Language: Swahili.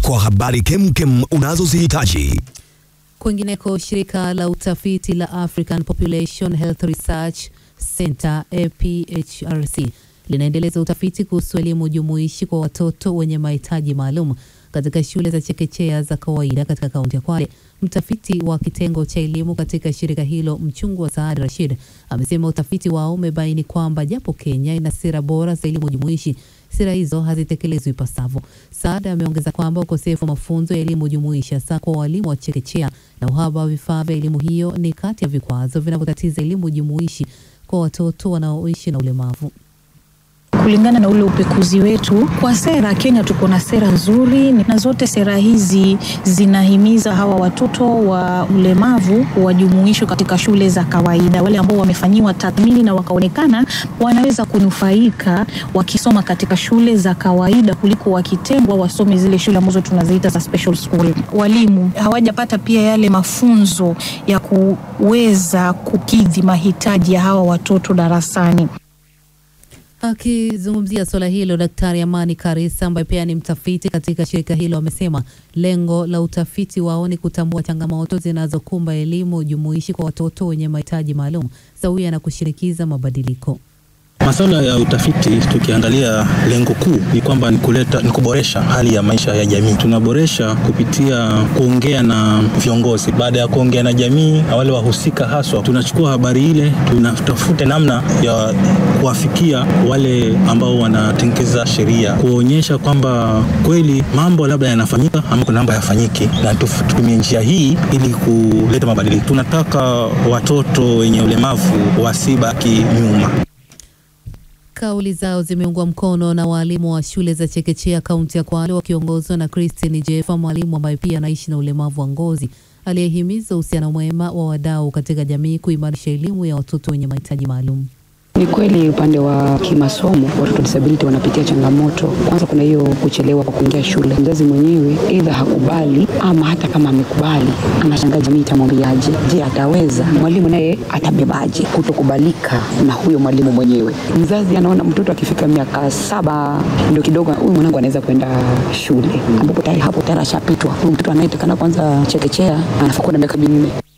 kwa habari kemkem unazozihitaji. Kwingineko, shirika la utafiti la African Population Health Research Center APHRC linaendeleza utafiti kuhusu elimu jumuishi kwa watoto wenye mahitaji maalum katika shule za chekechea za kawaida katika kaunti ya Kwale. Mtafiti wa kitengo cha elimu katika shirika hilo, Mchungwa Saad Rashid, amesema utafiti wao umebaini kwamba japo Kenya ina sera bora za elimu jumuishi, sera hizo hazitekelezwi ipasavyo. Saad ameongeza kwamba ukosefu wa mafunzo ya elimu jumuishi hasa kwa walimu wa chekechea na uhaba wa vifaa vya elimu hiyo ni kati ya vikwazo vinavyotatiza elimu jumuishi kwa watoto wanaoishi na ulemavu. Kulingana na ule upekuzi wetu kwa sera, Kenya tuko na sera nzuri, na zote sera hizi zinahimiza hawa watoto wa ulemavu wajumuishwe katika shule za kawaida. Wale ambao wamefanyiwa tathmini na wakaonekana wanaweza kunufaika wakisoma katika shule za kawaida kuliko wakitengwa wasome zile shule ambazo tunaziita za special school. Walimu hawajapata pia yale mafunzo ya kuweza kukidhi mahitaji ya hawa watoto darasani. Akizungumzia swala hilo, Daktari Amani Karisa ambaye pia ni mtafiti katika shirika hilo amesema lengo la utafiti wao ni kutambua changamoto zinazokumba elimu jumuishi kwa watoto wenye mahitaji maalum sawia na kushirikiza mabadiliko. Masuala ya utafiti tukiangalia lengo kuu ni kwamba ni kuboresha hali ya maisha ya jamii. Tunaboresha kupitia kuongea na viongozi. Baada ya kuongea na jamii na wale wahusika haswa, tunachukua habari ile, tunatafuta namna ya kuwafikia wale ambao wanatengeneza sheria, kuonyesha kwamba kweli mambo labda yanafanyika ama kuna mambo hayafanyiki, na tutumie njia hii ili kuleta mabadiliko. Tunataka watoto wenye ulemavu wasibaki nyuma. Kauli zao zimeungwa mkono na walimu wa shule za chekechea kaunti ya Kwale wakiongozwa na Christine Jefa, mwalimu ambaye pia anaishi na ulemavu wa ngozi, aliyehimiza uhusiano mwema wa wadau katika jamii kuimarisha elimu ya watoto wenye mahitaji maalum. Ni kweli upande wa kimasomo watoto disability wanapitia changamoto. Kwanza kuna hiyo kuchelewa kwa kuingia shule. Mzazi mwenyewe aidha hakubali ama hata kama amekubali anashangaa jamii itamwambiaje. Je, ataweza? Mwalimu naye atabebaje kutokubalika na huyo mwalimu mwenyewe? Mzazi anaona mtoto akifika miaka 7 ndio kidogo huyu mwanangu anaweza kwenda shule, ambapo tayari hapo ashapitwa. Huyu mtoto anayetakana kwanza chekechea anafuka na miaka 4.